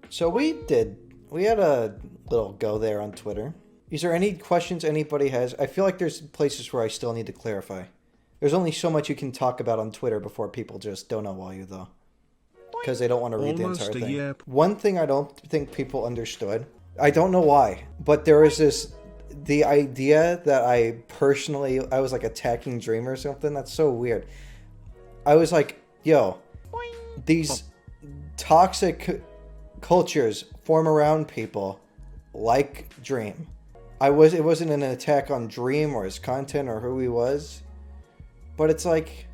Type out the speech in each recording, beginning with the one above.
So we had a little go there on Twitter. Is there any questions anybody has? I feel like there's places where I still need to clarify. There's only so much you can talk about on Twitter before people just don't know you, though. Because they don't want to read Almost the entire a thing. year. One thing I don't think people understood, I don't know why, but there was the idea that I was like attacking Dream or something. That's so weird. I was like, yo, these toxic cultures form around people like Dream. It wasn't an attack on Dream or his content or who he was, but it's like,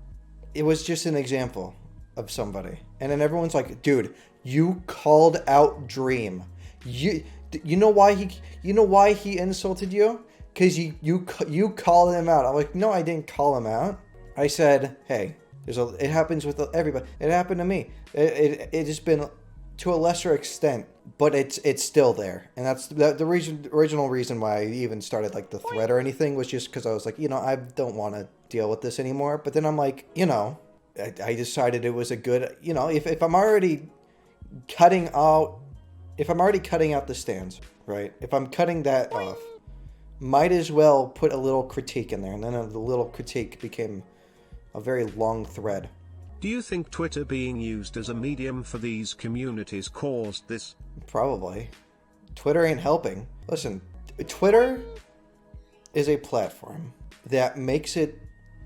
it was just an example of somebody. And then everyone's like, dude, you called out Dream. You know why he insulted you? Because you called him out. I'm like, no, I didn't call him out. I said, hey, it happens with everybody. It happened to me. It has been to a lesser extent, but it's still there. And that's the original reason why I even started like the thread or anything was just because I was like, I don't want to deal with this anymore. But then I'm like, I decided it was a good, if I'm already cutting out the stands, right? If I'm cutting that off, might as well put a little critique in there. And then the little critique became a very long thread. Do you think Twitter being used as a medium for these communities caused this? Probably. Twitter ain't helping. Listen, Twitter is a platform that makes it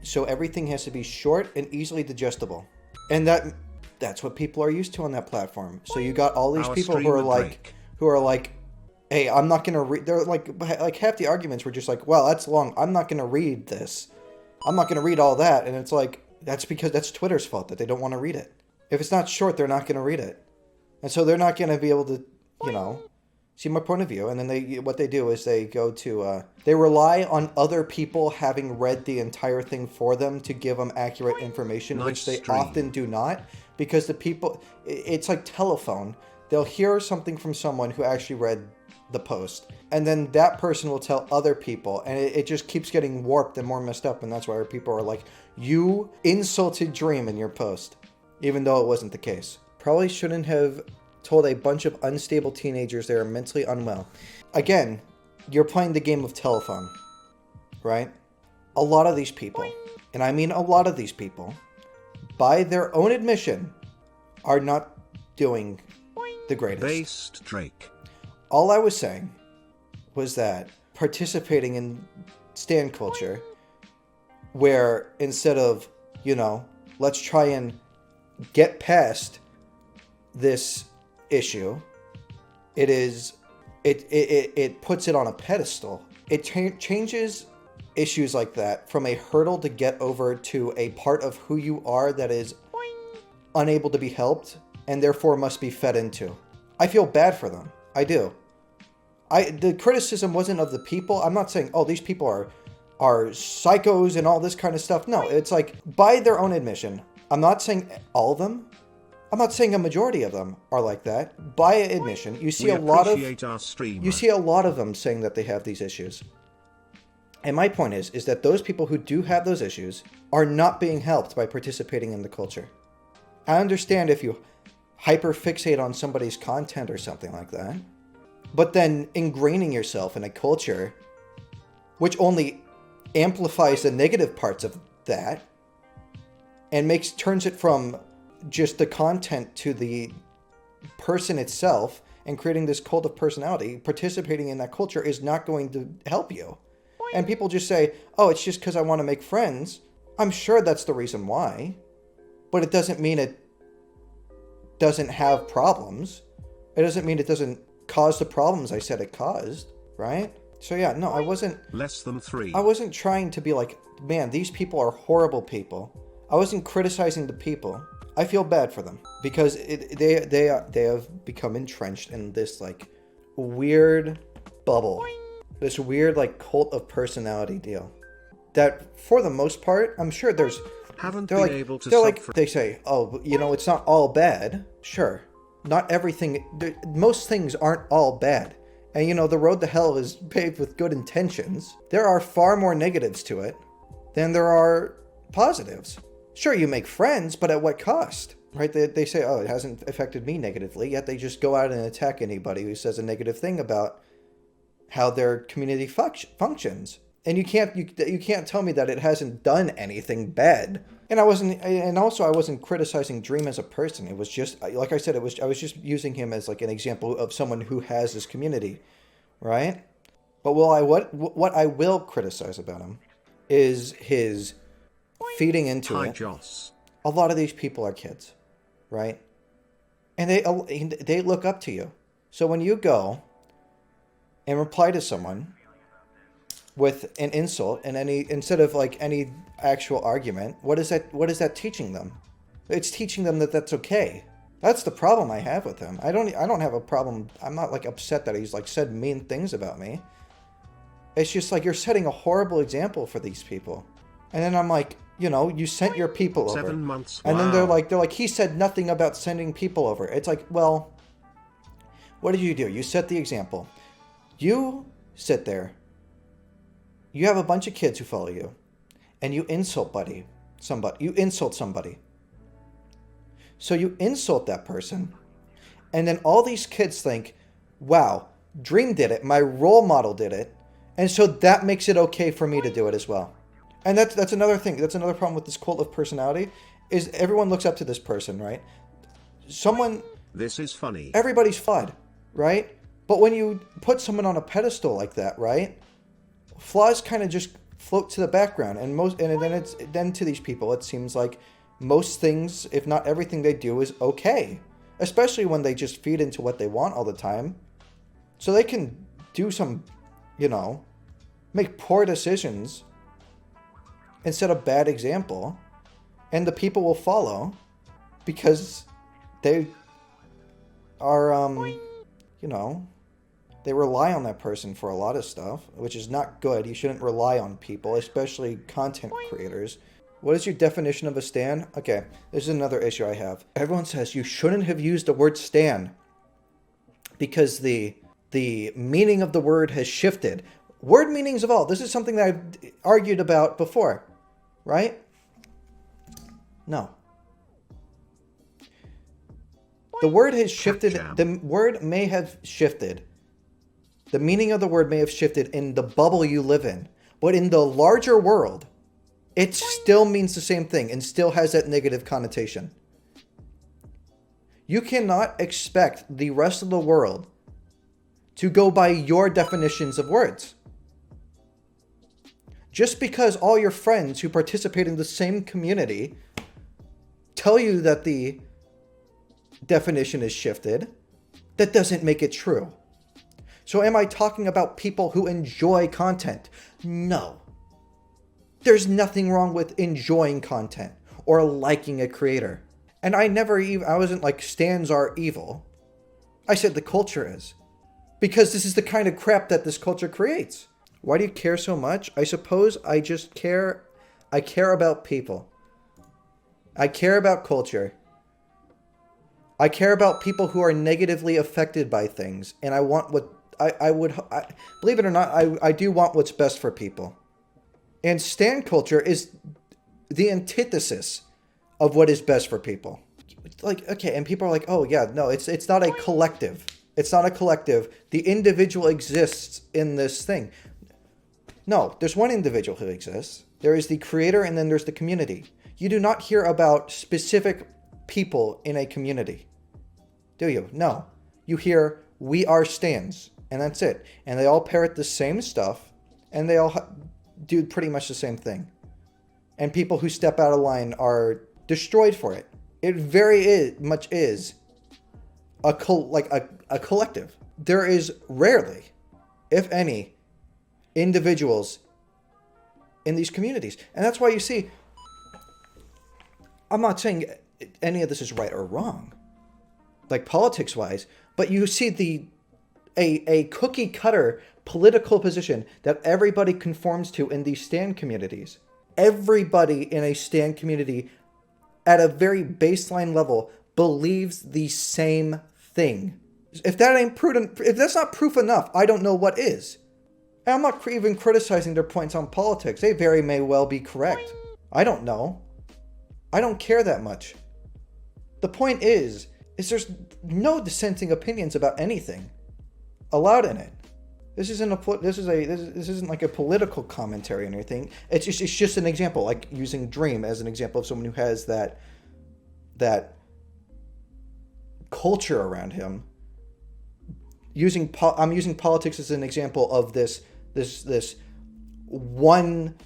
so everything has to be short and easily digestible. And that's what people are used to on that platform. So you got all these people who are like, hey, I'm not going to read. They're like half the arguments were just like, well, that's long. I'm not going to read this. I'm not going to read all that. And it's like, that's because that's Twitter's fault that they don't want to read it. If it's not short, they're not going to read it. And so they're not going to be able to, see my point of view. And then what they do is they go to, they rely on other people having read the entire thing for them to give them accurate information, which they often do not. Because the people, it's like telephone. They'll hear something from someone who actually read the post. And then that person will tell other people. And it just keeps getting warped and more messed up. And that's why people are like, you insulted Dream in your post. Even though it wasn't the case. Probably shouldn't have told a bunch of unstable teenagers they are mentally unwell. Again, you're playing the game of telephone. Right? A lot of these people, and I mean a lot of these people, by their own admission, are not doing the greatest. Based Drake. All I was saying was that participating in stan culture, where instead of, let's try and get past this issue, it puts it on a pedestal. It changes issues like that from a hurdle to get over to a part of who you are that is unable to be helped and therefore must be fed into. I feel bad for them. I do. The criticism wasn't of the people. I'm not saying, these people are psychos and all this kind of stuff. No, it's like, by their own admission, I'm not saying all of them. I'm not saying a majority of them are like that. By admission, you see a lot of them saying that they have these issues. And my point is that those people who do have those issues are not being helped by participating in the culture. I understand if you hyperfixate on somebody's content or something like that, but then ingraining yourself in a culture which only amplifies the negative parts of that and turns it from just the content to the person itself and creating this cult of personality. Participating in that culture is not going to help you. And people just say, it's just because I want to make friends. I'm sure that's the reason why, but it doesn't mean it doesn't have problems. It doesn't mean it doesn't cause the problems I said it caused, right? So yeah, no, I wasn't... Less than 3. I wasn't trying to be like, man, these people are horrible people. I wasn't criticizing the people. I feel bad for them because they have become entrenched in this like weird bubble, this weird like cult of personality deal. That for the most part, I'm sure they say, it's not all bad. Sure, not everything. Most things aren't all bad. And the road to hell is paved with good intentions. There are far more negatives to it than there are positives. Sure, you make friends, but at what cost? right? They say, oh, it hasn't affected me negatively, yet they just go out and attack anybody who says a negative thing about how their community functions. And you can't tell me that it hasn't done anything bad. And I wasn't criticizing Dream as a person. It was just, like I said, I was just using him as like an example of someone who has this community, right? But what I will criticize about him is his feeding into it. Jawsh. A lot of these people are kids, right? And they look up to you. So when you go and reply to someone with an insult and instead of like any actual argument, what is that teaching them? It's teaching them that that's okay. That's the problem I have with him. I don't have a problem. I'm not like upset that he's like said mean things about me. It's just like you're setting a horrible example for these people. And then I'm like, you sent your people over. 7 months. And then they're like, he said nothing about sending people over. It's like, well, what did you do? You set the example. You sit there. You have a bunch of kids who follow you, and you insult somebody. You insult somebody. So you insult that person, and then all these kids think, wow, Dream did it. My role model did it. And so that makes it okay for me to do it as well. And that's another thing. That's another problem with this cult of personality is everyone looks up to this person, right? This is funny. Everybody's flawed, right? But when you put someone on a pedestal like that, right? Flaws kind of just float to the background, and then to these people it seems like most things, if not everything they do, is okay. Especially when they just feed into what they want all the time. So they can do some, make poor decisions and set a bad example, and the people will follow because they are, they rely on that person for a lot of stuff, which is not good. You shouldn't rely on people, especially content creators. What is your definition of a stan? Okay, this is another issue I have. Everyone says you shouldn't have used the word stan because the meaning of the word has shifted. Word meanings of all. This is something that I've argued about before, right? No. The word has shifted. The word may have shifted. The meaning of the word may have shifted in the bubble you live in. But in the larger world, it still means the same thing and still has that negative connotation. You cannot expect the rest of the world to go by your definitions of words. Just because all your friends who participate in the same community tell you that the definition is shifted, that doesn't make it true. So am I talking about people who enjoy content? No. There's nothing wrong with enjoying content or liking a creator. And I wasn't like stans are evil. I said the culture is. Because this is the kind of crap that this culture creates. Why do you care so much? I suppose I just care. I care about people. I care about culture. I care about people who are negatively affected by things. And I want believe it or not, I do want what's best for people. And stan culture is the antithesis of what is best for people. Like, okay, and people are like, oh yeah, no, it's not a collective. It's not a collective. The individual exists in this thing. No, there's one individual who exists. There is the creator and then there's the community. You do not hear about specific people in a community. Do you? No. You hear, we are stans, and that's it. And they all parrot the same stuff, and they all do pretty much the same thing. And people who step out of line are destroyed for it. It very much is a collective. There is rarely, if any, individuals in these communities. And that's why you see, I'm not saying any of this is right or wrong, like politics-wise, but you see a cookie-cutter political position that everybody conforms to in these stan communities. Everybody in a stan community at a very baseline level believes the same thing. If that's not proof enough, I don't know what is. And I'm not even criticizing their points on politics. They very may well be correct. I don't know. I don't care that much. The point is there's no dissenting opinions about anything allowed in it. This isn't like a political commentary or anything. It's just an example, like using Dream as an example of someone who has that culture around him. I'm using politics as an example of this one.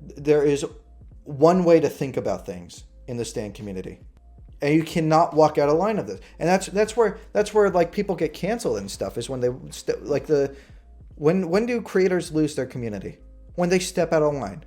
There is one way to think about things in the stan community, and you cannot walk out of line of this. And that's where like people get canceled and stuff, is when they when do creators lose their community? When they step out of line,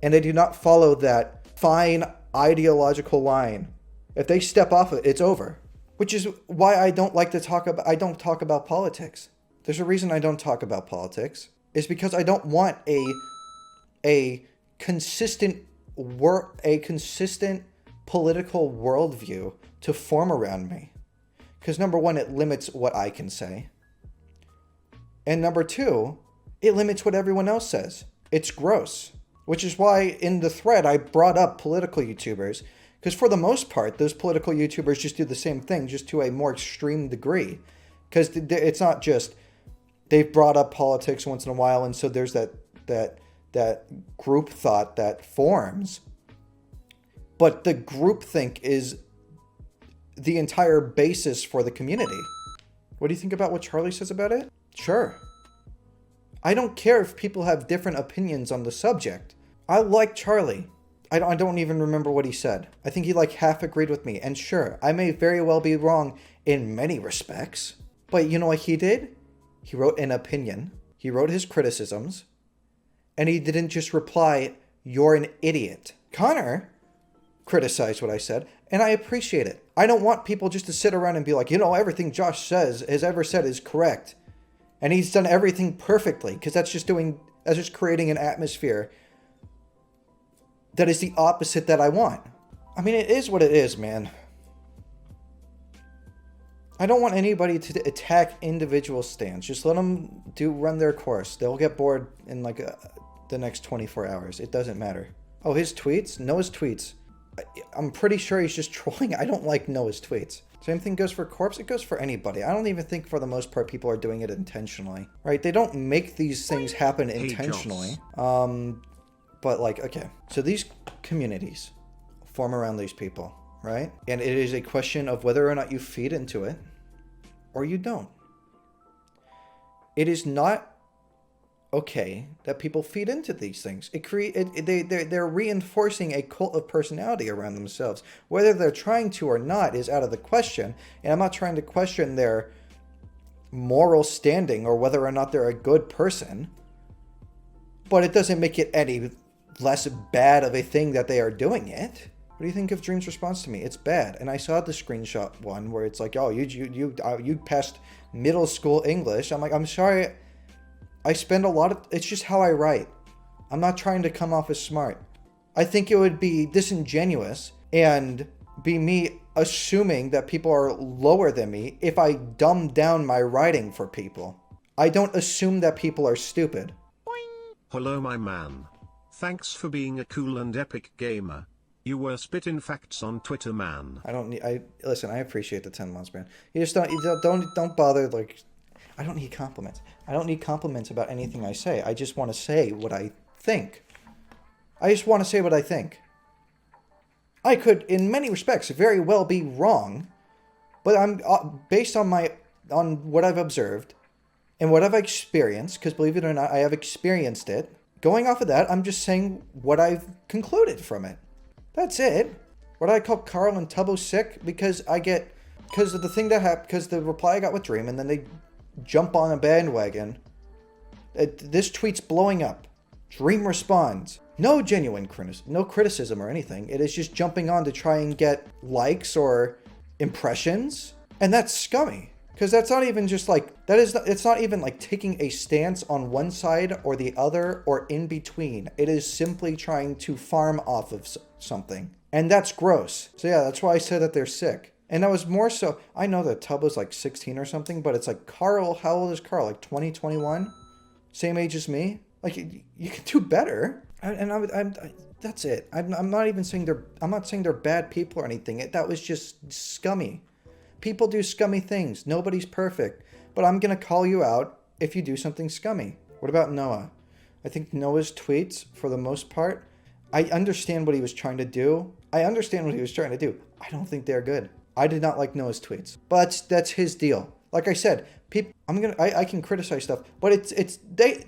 and they do not follow that fine ideological line. If they step off it, it's over. Which is why I don't talk about politics. There's a reason I don't talk about politics. It's because I don't want a consistent political worldview to form around me. Because number one, it limits what I can say. And number two, it limits what everyone else says. It's gross. Which is why in the thread I brought up political YouTubers. Because for the most part, those political YouTubers just do the same thing, just to a more extreme degree. Because it's not just they've brought up politics once in a while, and so there's that group thought that forms. But the groupthink is the entire basis for the community. What do you think about what Charlie says about it? Sure. I don't care if people have different opinions on the subject. I like Charlie. I don't even remember what he said. I think he like half agreed with me. And sure, I may very well be wrong in many respects. But you know what he did? He wrote an opinion. He wrote his criticisms. And he didn't just reply, "You're an idiot." Connor criticized what I said, and I appreciate it. I don't want people just to sit around and be like, everything Josh has ever said is correct. And he's done everything perfectly, because that's just creating an atmosphere that is the opposite that I want. I mean, it is what it is, man. I don't want anybody to attack individual stands. Just let them run their course. They'll get bored in like the next 24 hours. It doesn't matter. Oh, his tweets? Noah's tweets. I'm pretty sure he's just trolling. I don't like Noah's tweets. Same thing goes for Corpse. It goes for anybody. I don't even think for the most part people are doing it intentionally. Right? They don't make these things happen intentionally. But like, okay. So these communities form around these people, right? And it is a question of whether or not you feed into it or you don't. It is not okay that people feed into these things. They're reinforcing a cult of personality around themselves. Whether they're trying to or not is out of the question. And I'm not trying to question their moral standing or whether or not they're a good person. But it doesn't make it any less bad of a thing that they are doing it. What do you think of Dream's response to me? It's bad. And I saw the screenshot one where it's like, oh, you passed middle school English. I'm like, I'm sorry. I spend it's just how I write. I'm not trying to come off as smart. I think it would be disingenuous and be me assuming that people are lower than me if I dumb down my writing for people. I don't assume that people are stupid. Hello my man. Thanks for being a cool and epic gamer. You were spitting facts on Twitter, man. Listen, I appreciate the 10 months, man. You just don't bother, like, I don't need compliments. I don't need compliments about anything I say. I just want to say what I think. I could, in many respects, very well be wrong, but I'm based on what I've observed and what I've experienced, because believe it or not, I have experienced it. Going off of that, I'm just saying what I've concluded from it. That's it. What I call Carl and Tubbo sick because of the thing that happened, because the reply I got with Dream, and then they jump on a bandwagon. This tweet's blowing up. Dream responds. No genuine criticism or anything. It is just jumping on to try and get likes or impressions. And that's scummy. Because that's not even just like, it's not even like taking a stance on one side or the other or in between. It is simply trying to farm off of something. And that's gross. So yeah, that's why I said that they're sick. And that was more so, I know that Tubbo's like 16 or something, but it's like Carl, how old is Carl? Like 20, 21? Same age as me? Like, you can do better. That's it. I'm not even saying I'm not saying they're bad people or anything. That was just scummy. People do scummy things. Nobody's perfect. But I'm going to call you out if you do something scummy. What about Noah? I think Noah's tweets, for the most part, I understand what he was trying to do. I don't think they're good. I did not like Noah's tweets. But that's his deal. Like I said, I can criticize stuff, but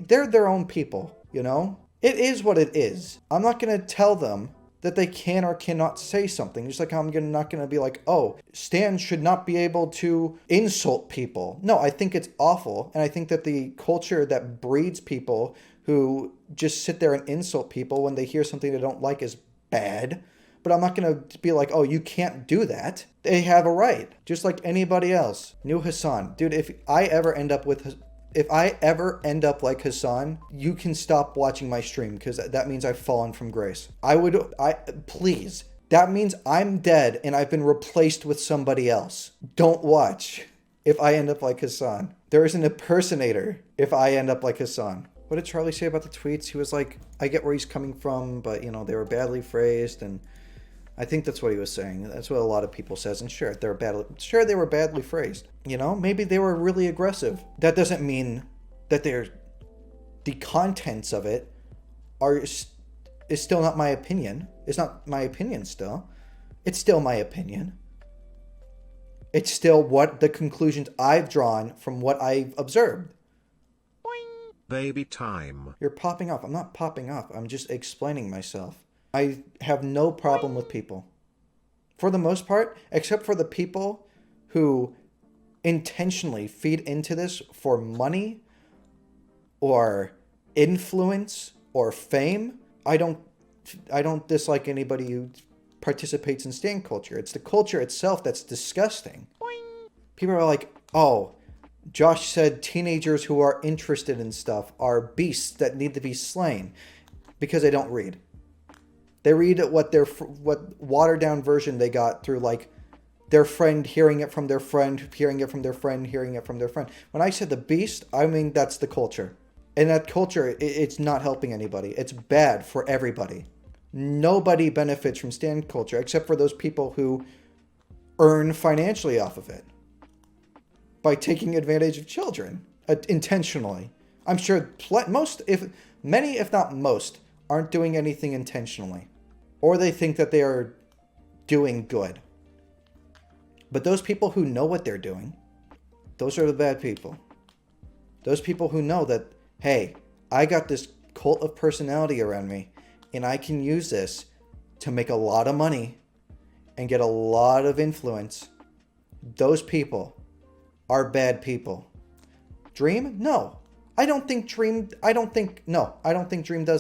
they're their own people, you know? It is what it is. I'm not going to tell them that they can or cannot say something. Just like I'm not going to be like, oh, Stan should not be able to insult people. No, I think it's awful. And I think that the culture that breeds people who just sit there and insult people when they hear something they don't like is bad. But I'm not going to be like, oh, you can't do that. They have a right, just like anybody else. New Hassan. Dude, if I ever end up like Hassan, you can stop watching my stream, because that means I've fallen from grace. Please. That means I'm dead and I've been replaced with somebody else. Don't watch if I end up like Hassan. There is an impersonator if I end up like Hassan. What did Charlie say about the tweets? He was like, I get where he's coming from, but, you know, they were badly phrased, and I think that's what he was saying. That's what a lot of people says, and sure, they were badly phrased. You know, maybe they were really aggressive. That doesn't mean that the contents of it is still not my opinion. It's not my opinion still. It's still my opinion. It's still what the conclusions I've drawn from what I've observed. Baby time. You're popping off. I'm not popping off. I'm just explaining myself. I have no problem with people. For the most part, except for the people who intentionally feed into this for money or influence or fame. I don't dislike anybody who participates in stan culture. It's the culture itself that's disgusting. People are like, oh, Josh said teenagers who are interested in stuff are beasts that need to be slain, because they don't read. They read what watered down version they got through, like, their friend hearing it from their friend, hearing it from their friend, hearing it from their friend. When I said the beast, I mean that's the culture. And that culture, it's not helping anybody. It's bad for everybody. Nobody benefits from stan culture except for those people who earn financially off of it by taking advantage of children intentionally. I'm sure many, if not most, aren't doing anything intentionally, or they think that they are doing good. But those people who know what they're doing, those are the bad people. Those people who know that, hey, I got this cult of personality around me, and I can use this to make a lot of money and get a lot of influence. Those people are bad people. Dream? No. I don't think Dream does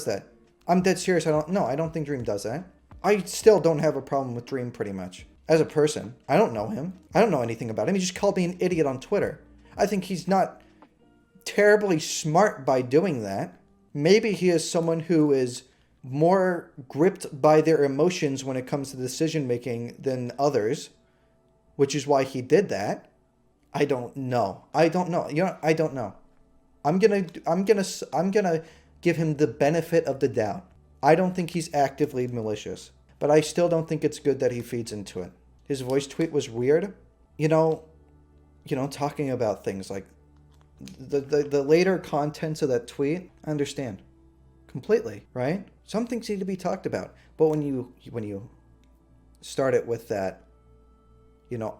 that. I'm dead serious. I don't think Dream does that. I still don't have a problem with Dream pretty much. As a person, I don't know him. I don't know anything about him. He just called me an idiot on Twitter. I think he's not terribly smart by doing that. Maybe he is someone who is more gripped by their emotions when it comes to decision making than others, which is why he did that. I don't know. I don't know. I don't know. I'm gonna give him the benefit of the doubt. I don't think he's actively malicious, but I still don't think it's good that he feeds into it. His voice tweet was weird. Talking about things like the later contents of that tweet, I understand completely, right? Some things need to be talked about, but when you start it with that,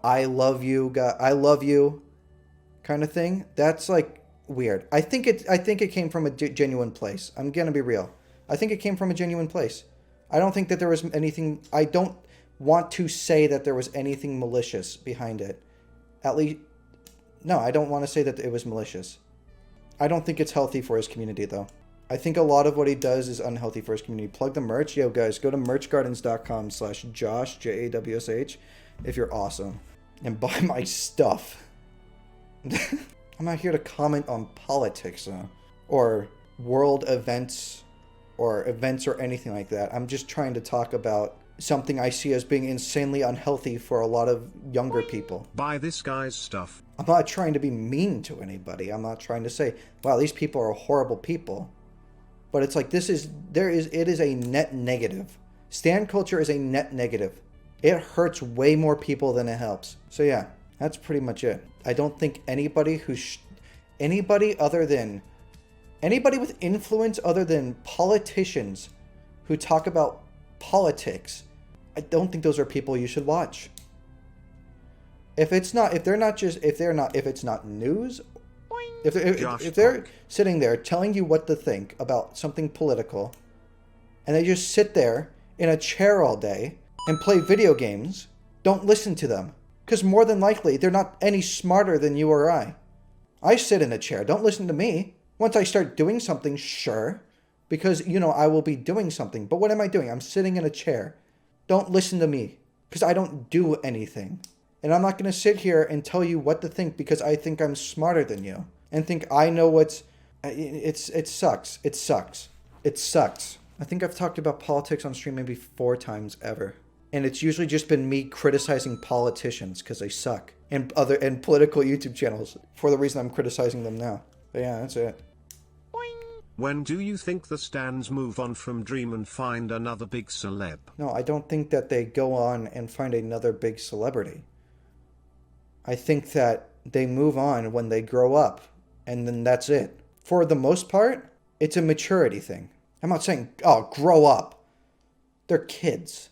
I love you kind of thing, that's like weird. I think it came from a genuine place. I'm gonna be real. I think it came from a genuine place. I don't think that there was anything. I don't want to say that there was anything malicious behind it. At least, no, I don't want to say that it was malicious. I don't think it's healthy for his community, though. I think a lot of what he does is unhealthy for his community. Plug the merch. Yo, guys, go to merchgardens.com/Jawsh, Jawsh, if you're awesome, and buy my stuff. I'm not here to comment on politics or world events or anything like that. I'm just trying to talk about something I see as being insanely unhealthy for a lot of younger people. Buy this guy's stuff. I'm not trying to be mean to anybody. I'm not trying to say, wow, these people are horrible people. But it's like it is a net negative. Stan culture is a net negative. It hurts way more people than it helps. So yeah, that's pretty much it. I don't think anybody with influence other than politicians who talk about politics, I don't think those are people you should watch. If it's not news, if they're sitting there telling you what to think about something political, and they just sit there in a chair all day and play video games, don't listen to them. Because more than likely, they're not any smarter than you or I. I sit in a chair. Don't listen to me. Once I start doing something, sure. Because, I will be doing something. But what am I doing? I'm sitting in a chair. Don't listen to me. Because I don't do anything. And I'm not going to sit here and tell you what to think because I think I'm smarter than you. And think I know what's... It sucks. It sucks. It sucks. I think I've talked about politics on stream maybe 4 times ever. And it's usually just been me criticizing politicians because they suck. And political YouTube channels for the reason I'm criticizing them now. But yeah, that's it. When do you think the Stans move on from Dream and find another big celeb? No, I don't think that they go on and find another big celebrity. I think that they move on when they grow up. And then that's it. For the most part, it's a maturity thing. I'm not saying, grow up. They're kids.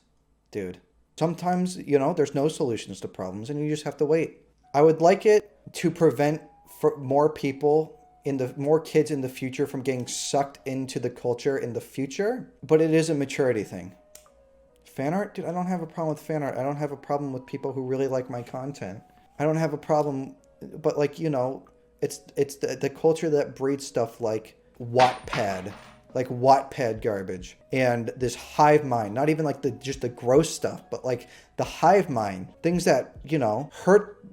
Dude, sometimes, there's no solutions to problems and you just have to wait. I would like it to prevent more kids in the future from getting sucked into the culture in the future, but it is a maturity thing. Fan art? Dude, I don't have a problem with fan art. I don't have a problem with people who really like my content. I don't have a problem, but it's the culture that breeds stuff like Wattpad. Like Wattpad garbage and this hive mind, not even like just the gross stuff, but like the hive mind, things that, hurt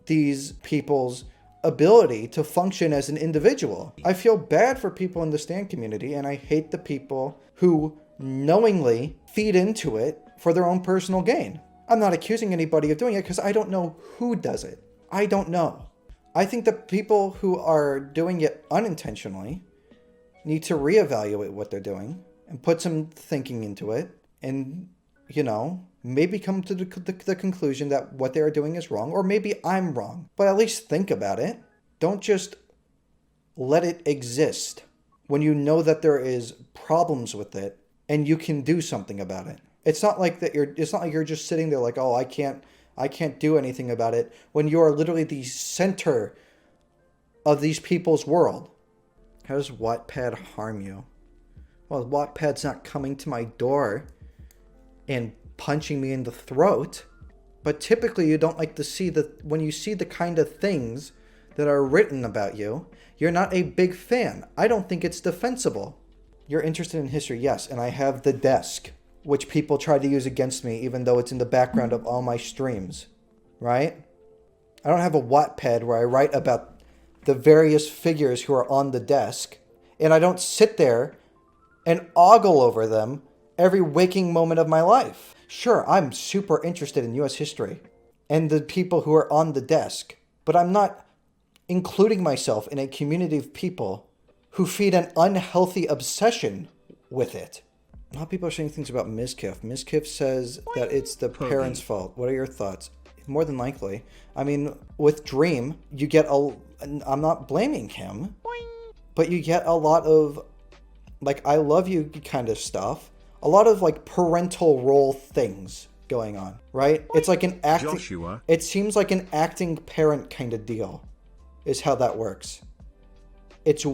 these people's ability to function as an individual. I feel bad for people in the Stan community and I hate the people who knowingly feed into it for their own personal gain. I'm not accusing anybody of doing it because I don't know who does it. I don't know. I think the people who are doing it unintentionally need to reevaluate what they're doing and put some thinking into it and, maybe come to the conclusion that what they're doing is wrong, or maybe I'm wrong. But at least think about it. Don't just let it exist when you know that there is problems with it and you can do something about it. It's not like you're just sitting there like, I can't do anything about it when you are literally the center of these people's world. How does Wattpad harm you? Well, Wattpad's not coming to my door and punching me in the throat. But typically you don't like to see when you see the kind of things that are written about you, you're not a big fan. I don't think it's defensible. You're interested in history, yes, and I have the desk, which people try to use against me even though it's in the background of all my streams, right? I don't have a Wattpad where I write about the various figures who are on the desk, and I don't sit there and ogle over them every waking moment of my life. Sure, I'm super interested in U.S. history and the people who are on the desk, but I'm not including myself in a community of people who feed an unhealthy obsession with it. A lot of people are saying things about Mizkif. Mizkif says that it's the parents' fault. What are your thoughts? More than likely. I mean, with Dream, you get I'm not blaming him, but you get a lot of, I love you kind of stuff. A lot of, parental role things going on, right? It's like an acting... Joshua. It seems like an acting parent kind of deal is how that works. It's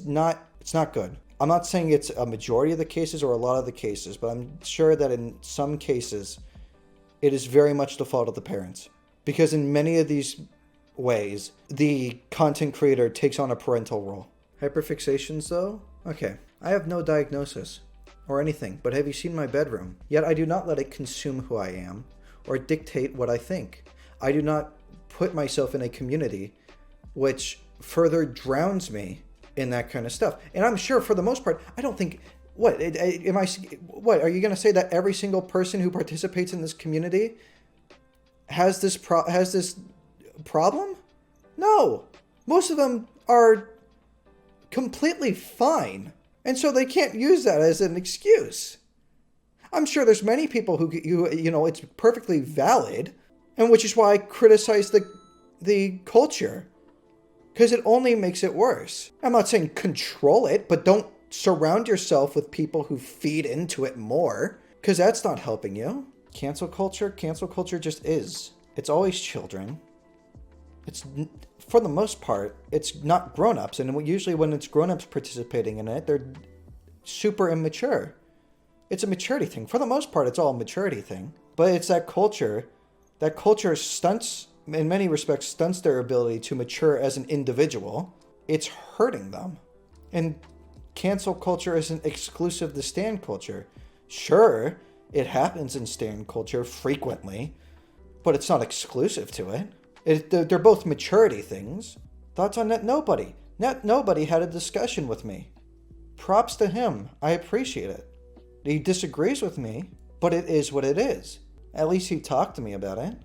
not good. I'm not saying it's a majority of the cases or a lot of the cases, but I'm sure that in some cases, it is very much the fault of the parents. Because in many of these ways, the content creator takes on a parental role. Hyperfixations, though? Okay. I have no diagnosis or anything, but have you seen my bedroom? Yet I do not let it consume who I am or dictate what I think. I do not put myself in a community which further drowns me in that kind of stuff. And I'm sure for the most part, I don't think... What are you going to say that every single person who participates in this community has this problem? No. Most of them are completely fine And so they can't use that as an excuse. I'm sure there's many people who it's perfectly valid, and which is why I criticize the culture. Because it only makes it worse. I'm not saying control it, but don't surround yourself with people who feed into it more. Because that's not helping you. Cancel culture just is. It's always children. It's, for the most part, it's not grown-ups. And usually when it's grown-ups participating in it, they're super immature. It's a maturity thing. For the most part, it's all a maturity thing. But it's that culture. That culture stunts, in many respects, stunts their ability to mature as an individual. It's hurting them. And cancel culture isn't exclusive to stan culture. Sure, it happens in stan culture frequently, but it's not exclusive to it. They're both maturity things. Thoughts on Net Nobody? Net Nobody had a discussion with me. Props to him. I appreciate it. He disagrees with me, but it is what it is. At least he talked to me about it.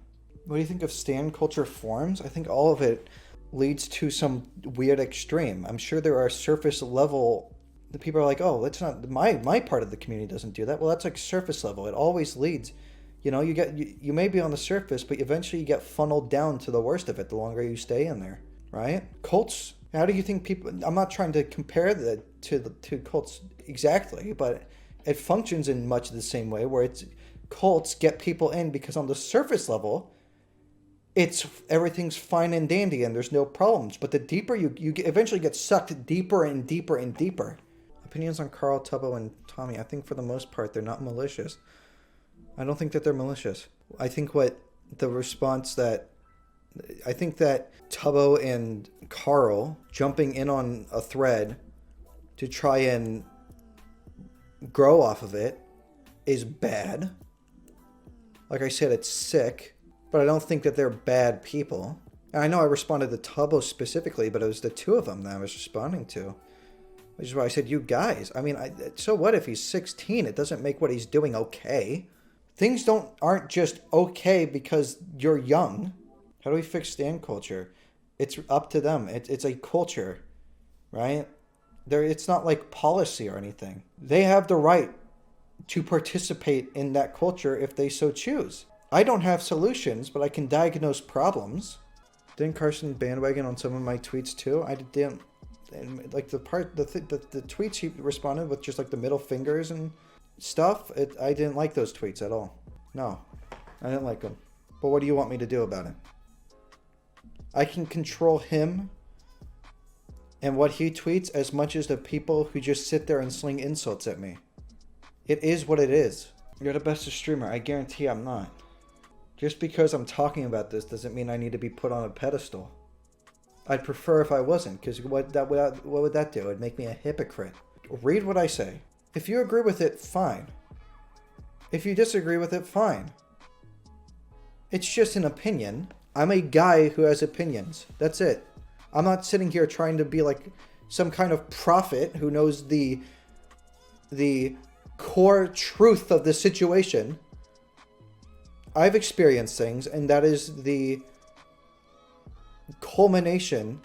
What do you think of stan culture forums? I think all of it leads to some weird extreme. I'm sure there are surface level. The people are like, oh, that's not my part of the community doesn't do that. Well, that's like surface level. It always leads. You may be on the surface, but eventually you get funneled down to the worst of it the longer you stay in there, right? Cults. How do you think people? I'm not trying to compare the two cults exactly, but it functions in much the same way, where it's cults get people in because on the surface level, everything's fine and dandy and there's no problems. But the deeper you eventually get sucked deeper and deeper and deeper. Opinions on Carl, Tubbo, and Tommy. I think for the most part they're not malicious. I don't think that they're malicious. I think that Tubbo and Carl jumping in on a thread to try and grow off of it is bad. Like I said, it's sick, but I don't think that they're bad people. And I know I responded to Tubbo specifically, but it was the two of them that I was responding to. Which is why I said, you guys. I mean, so what if he's 16? It doesn't make what he's doing okay. Things aren't just okay because you're young. How do we fix stan culture? It's up to them. It's a culture, right? It's not like policy or anything. They have the right to participate in that culture if they so choose. I don't have solutions, but I can diagnose problems. Didn't Carson bandwagon on some of my tweets too? I didn't. And like the tweets he responded with just like the middle fingers and stuff. I didn't like those tweets at all. No, I didn't like them. But what do you want me to do about it? I can control him and what he tweets as much as the people who just sit there and sling insults at me. It is what it is. You're the bestest streamer. I guarantee I'm not. Just because I'm talking about this doesn't mean I need to be put on a pedestal. I'd prefer if I wasn't, because what would that do? It'd make me a hypocrite. Read what I say. If you agree with it, fine. If you disagree with it, fine. It's just an opinion. I'm a guy who has opinions. That's it. I'm not sitting here trying to be like some kind of prophet who knows the core truth of the situation. I've experienced things, and that is the culmination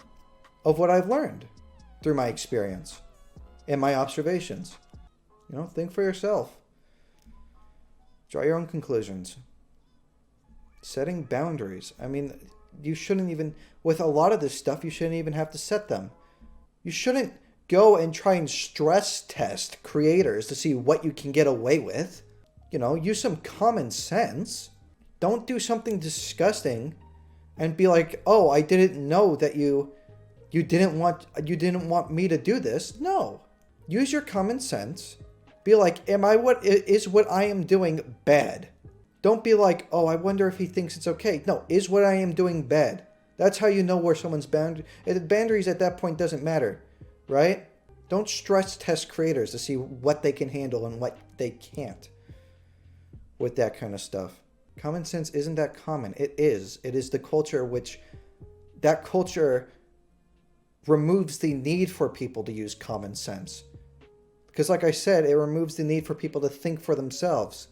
of what I've learned through my experience and my observations. Think for yourself. Draw your own conclusions. Setting boundaries. I mean, you shouldn't even, with a lot of this stuff, you shouldn't even have to set them. You shouldn't go and try and stress test creators to see what you can get away with. Use some common sense. Don't do something disgusting and be like, oh, I didn't know that you didn't want me to do this. No. Use your common sense. Be like, is what I am doing bad? Don't be like, oh, I wonder if he thinks it's okay. No, is what I am doing bad? That's how you know where someone's boundary. Boundaries at that point doesn't matter, right? Don't stress test creators to see what they can handle and what they can't with that kind of stuff. Common sense isn't that common. It is. It is the culture that culture removes the need for people to use common sense. Because like I said, it removes the need for people to think for themselves.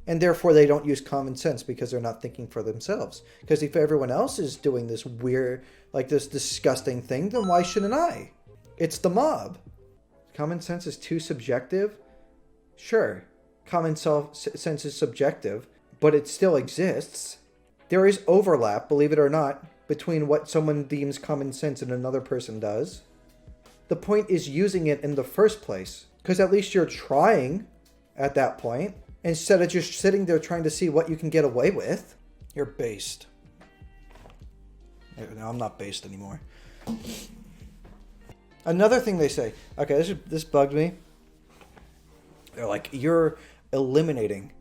And therefore they don't use common sense because they're not thinking for themselves. Because if everyone else is doing this weird, like this disgusting thing, then why shouldn't I? It's the mob. Common sense is too subjective? Sure, sense is subjective, but it still exists. There is overlap, believe it or not, between what someone deems common sense and another person does. The point is using it in the first place, because at least you're trying at that point, instead of just sitting there trying to see what you can get away with. You're based. No, I'm not based anymore. Another thing they say, okay, this bugged me. They're like, you're eliminating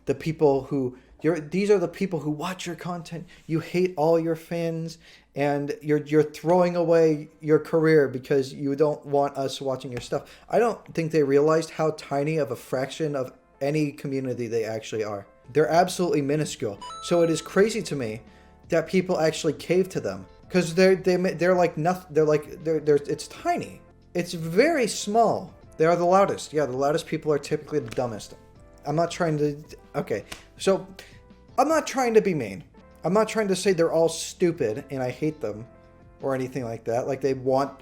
the people who... These are the people who watch your content. You hate all your fans, and you're throwing away your career because you don't want us watching your stuff. I don't think they realized how tiny of a fraction of any community they actually are. They're absolutely minuscule. So it is crazy to me that people actually cave to them, because they're like nothing. It's tiny. It's very small. They are the loudest. Yeah, the loudest people are typically the dumbest. I'm not trying to... Okay, so I'm not trying to be mean. I'm not trying to say they're all stupid and I hate them or anything like that. Like they want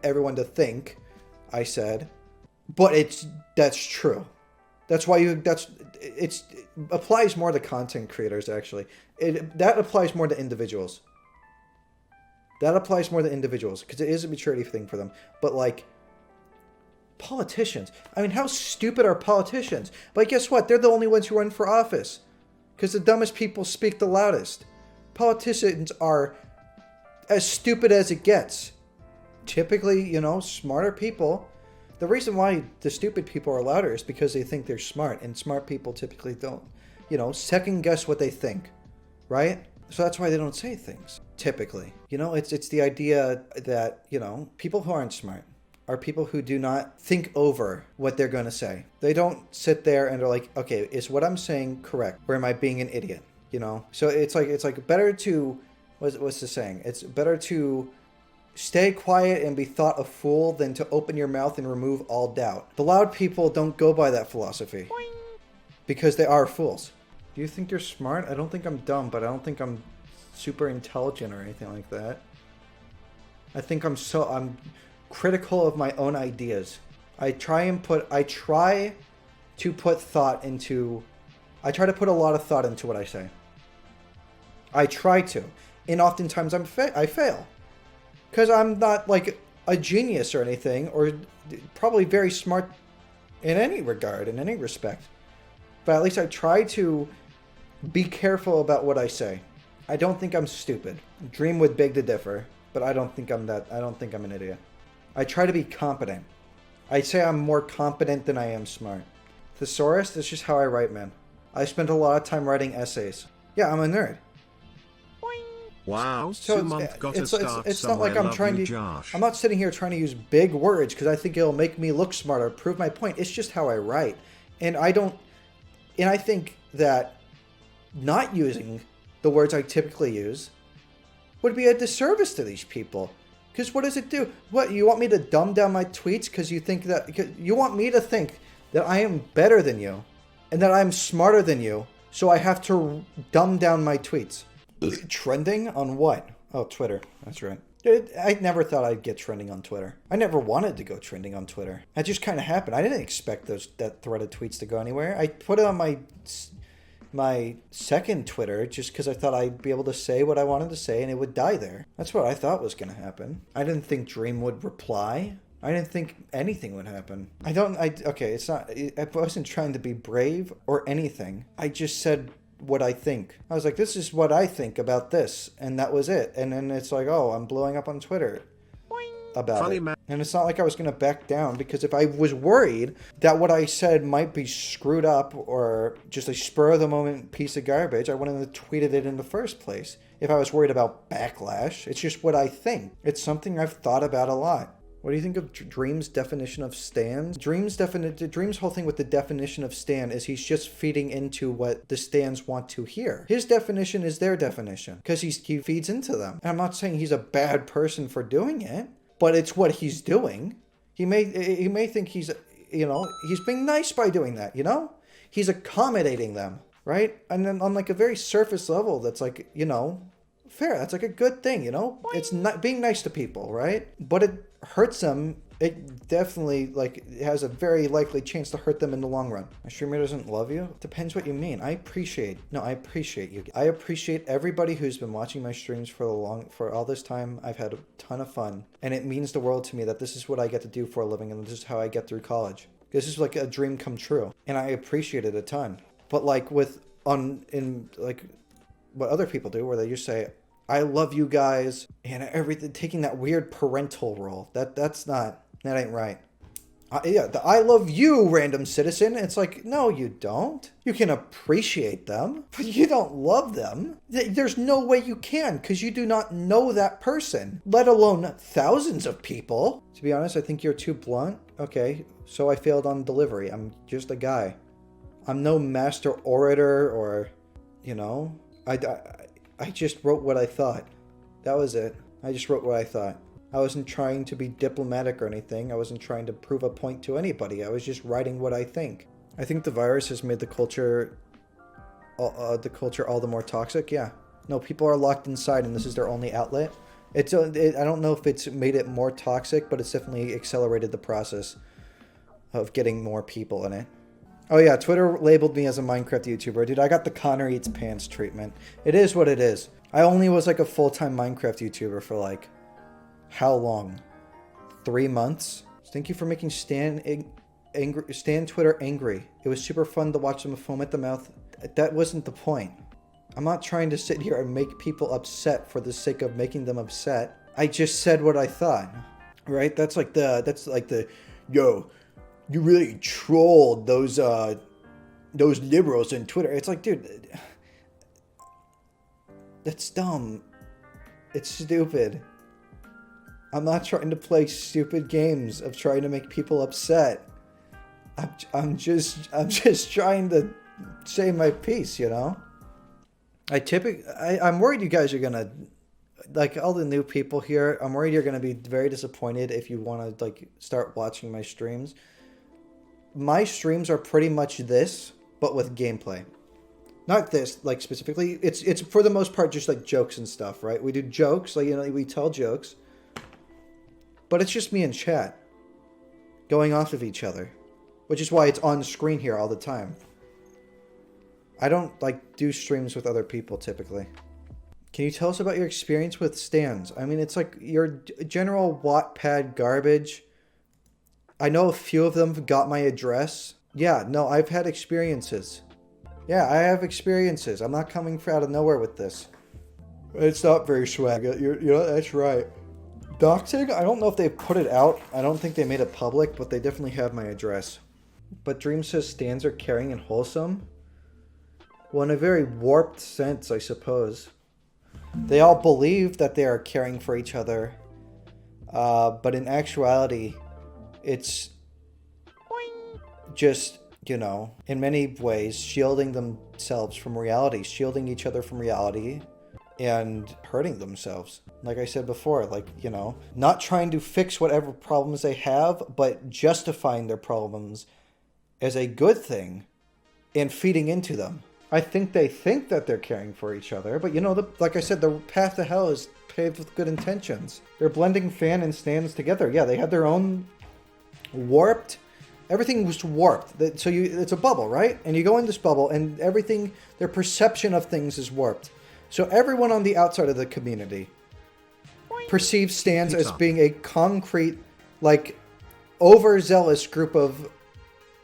everyone to think, I said. But that's true. That's why it applies more to content creators, actually. That applies more to individuals. That applies more to individuals because it is a maturity thing for them. But like... politicians. I mean, how stupid are politicians? But guess what? They're the only ones who run for office. Because the dumbest people speak the loudest. Politicians are as stupid as it gets. Typically, smarter people. The reason why the stupid people are louder is because they think they're smart. And smart people typically don't, second guess what they think. Right? So that's why they don't say things. Typically. It's the idea that, people who aren't smart are people who do not think over what they're going to say. They don't sit there and they're like, okay, is what I'm saying correct? Or am I being an idiot? So it's like better to, what's the saying? It's better to stay quiet and be thought a fool than to open your mouth and remove all doubt. The loud people don't go by that philosophy. Boing. Because they are fools. Do you think you're smart? I don't think I'm dumb, but I don't think I'm super intelligent or anything like that. I think I'm critical of my own ideas. I try to put a lot of thought into what I say. I try to. And oftentimes I fail. Because I'm not like a genius or anything, or probably very smart in any regard, in any respect. But at least I try to be careful about what I say. I don't think I'm stupid. Dream would beg to differ, but I don't think I'm an idiot. I try to be competent. I say I'm more competent than I am smart. Thesaurus, that's just how I write, man. I spent a lot of time writing essays. Yeah, I'm a nerd. Wow, so it's not like I'm trying to... Jawsh. I'm not sitting here trying to use big words because I think it'll make me look smarter, prove my point. It's just how I write. And I think that not using the words I typically use would be a disservice to these people. Because what does it do? What, you want me to dumb down my tweets because you want me to think that I am better than you and that I'm smarter than you, so I have to dumb down my tweets. Trending on what? Oh, Twitter. That's right. I never thought I'd get trending on Twitter. I never wanted to go trending on Twitter. That just kind of happened. I didn't expect that thread of tweets to go anywhere. I put it on my second Twitter just because I thought I'd be able to say what I wanted to say and it would die there. That's what I thought was going to happen. I didn't think Dream would reply. I didn't think anything would happen. I wasn't trying to be brave or anything. I just said what I think. I was like, this is what I think about this. And that was it. And then it's like, oh, I'm blowing up on Twitter about Funny it. Man. And it's not like I was going to back down, because if I was worried that what I said might be screwed up or just a spur of the moment piece of garbage, I wouldn't have tweeted it in the first place. If I was worried about backlash, it's just what I think. It's something I've thought about a lot. What do you think of Dream's definition of stands? Dream's whole thing with the definition of stan is he's just feeding into what the stans want to hear. His definition is their definition because he feeds into them. And I'm not saying he's a bad person for doing it, but it's what he's doing. He may think he's being nice by doing that, He's accommodating them, right? And then on like a very surface level, that's like, fair. That's like a good thing, It's not being nice to people, right? But it hurts them It definitely, like, it has a very likely chance to hurt them in the long run. A streamer doesn't love you? Depends what you mean. I appreciate you. I appreciate everybody who's been watching my streams for all this time. I've had a ton of fun. And it means the world to me that this is what I get to do for a living, and this is how I get through college. This is like a dream come true. And I appreciate it a ton. But like in what other people do, where they just say, I love you guys, and everything, taking that weird parental role. That ain't right. I love you, random citizen. It's like, no, you don't. You can appreciate them, but you don't love them. There's no way you can, because you do not know that person, let alone thousands of people. To be honest, I think you're too blunt. Okay, so I failed on delivery. I'm just a guy. I'm no master orator or, I just wrote what I thought. That was it. I just wrote what I thought. I wasn't trying to be diplomatic or anything. I wasn't trying to prove a point to anybody. I was just writing what I think. I think the virus has made the culture all the more toxic. Yeah. No, people are locked inside and this is their only outlet. I don't know if it's made it more toxic, but it's definitely accelerated the process of getting more people in it. Oh yeah, Twitter labeled me as a Minecraft YouTuber. Dude, I got the Connor Eats Pants treatment. It is what it is. I only was like a full-time Minecraft YouTuber for like, how long? 3 months? Thank you for making Stan Twitter angry. It was super fun to watch them foam at the mouth. That wasn't the point. I'm not trying to sit here and make people upset for the sake of making them upset. I just said what I thought. Right? That's like the yo, you really trolled those liberals in Twitter. It's like, dude, that's dumb. It's stupid. I'm not trying to play stupid games of trying to make people upset. I'm just trying to say my piece, I'm worried you guys are gonna, like, all the new people here, I'm worried you're gonna be very disappointed if you want to like start watching my streams. My streams are pretty much this, but with gameplay. Not this, like, specifically. It's for the most part just like jokes and stuff, right? We do jokes, like, we tell jokes. But it's just me and chat going off of each other, which is why it's on screen here all the time. I don't like do streams with other people typically. Can you tell us about your experience with stands? I mean, it's like your general Wattpad garbage. I know a few of them got my address. Yeah, no, I've had experiences. Yeah, I have experiences. I'm not coming out of nowhere with this. It's not very swag. That's right. Doxing? I don't know if they put it out. I don't think they made it public, but they definitely have my address. But Dream says stands are caring and wholesome? Well, in a very warped sense, I suppose. They all believe that they are caring for each other. But in actuality, it's just, in many ways, shielding themselves from reality, shielding each other from reality, and hurting themselves. Like I said before, like, not trying to fix whatever problems they have, but justifying their problems as a good thing and feeding into them. I think they think that they're caring for each other, but like I said, the path to hell is paved with good intentions. They're blending fan and stands together. Yeah, they had their own warped. Everything was warped. So it's a bubble, right? And you go in this bubble and everything, their perception of things is warped. So everyone on the outside of the community perceives stands as being a concrete, like, overzealous group of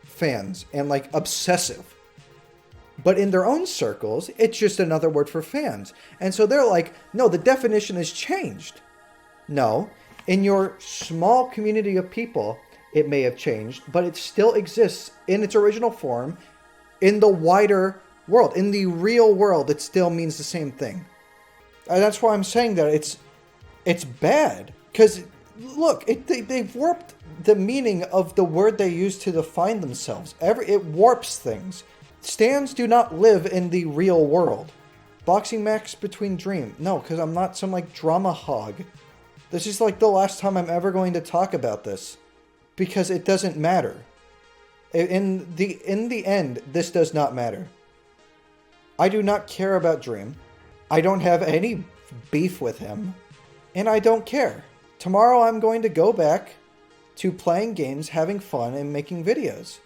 fans and like obsessive. But in their own circles, it's just another word for fans. And so they're like, no, the definition has changed. No, in your small community of people, it may have changed, but it still exists in its original form in the wider world. In the real world, it still means the same thing. And that's why I'm saying that it's bad. Because, look, they've warped the meaning of the word they use to define themselves. It warps things. Stands do not live in the real world. Boxing match between Dream. No, because I'm not some, like, drama hog. This is, like, the last time I'm ever going to talk about this. Because it doesn't matter. In the end, this does not matter. I do not care about Dream. I don't have any beef with him. And I don't care. Tomorrow I'm going to go back to playing games, having fun, and making videos.